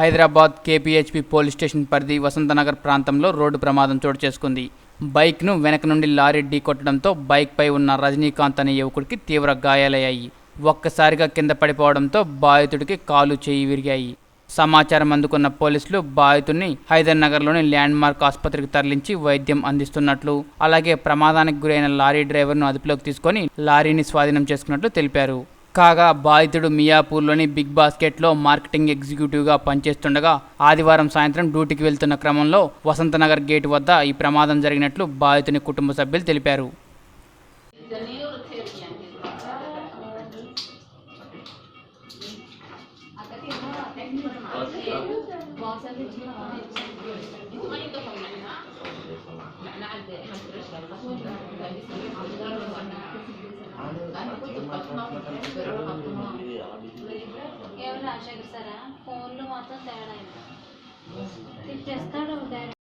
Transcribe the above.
Hyderabad KPHP police station పరిధి వసంతనగర్ ప్రాంతంలో road ప్రమాదం చోటు చేసుకుంది. బైక్ను వెనక నుండి లారీ ఢీకొట్టడంతో బైక్పై ఉన్న రజనీకాంత్ అనే యువకుడికి తీవ్ర గాయాలయ్యాయి. ఒక్కసారిగా కింద పడిపోవడంతో బాధితుడికి కాలు చేయి విరిగాయి. సమాచారం అందుకున్న పోలీసులు బాధితుడిని హైదర్నగర్లోని ల్యాండ్ మార్క్ ఆసుపత్రికి తరలించి వైద్యం అందిస్తున్నట్లు, అలాగే ప్రమాదానికి గురైన లారీ డ్రైవర్ను అదుపులోకి తీసుకొని లారీని స్వాధీనం చేసుకున్నట్లు తెలిపారు. కాగా బాధితుడు మియాపూర్లోని బిగ్ బాస్కెట్లో మార్కెటింగ్ ఎగ్జిక్యూటివ్గా పనిచేస్తుండగా ఆదివారం సాయంత్రం డ్యూటీకి వెళ్తున్న క్రమంలో వసంతనగర్ గేటు వద్ద ఈ ప్రమాదం జరిగినట్లు బాధితుని కుటుంబ సభ్యులు తెలిపారు. కేవలం రాజశేఖర్ సారా ఫోన్లో మాత్రం తేడా తిట్టేస్తాడు డైరెక్ట్.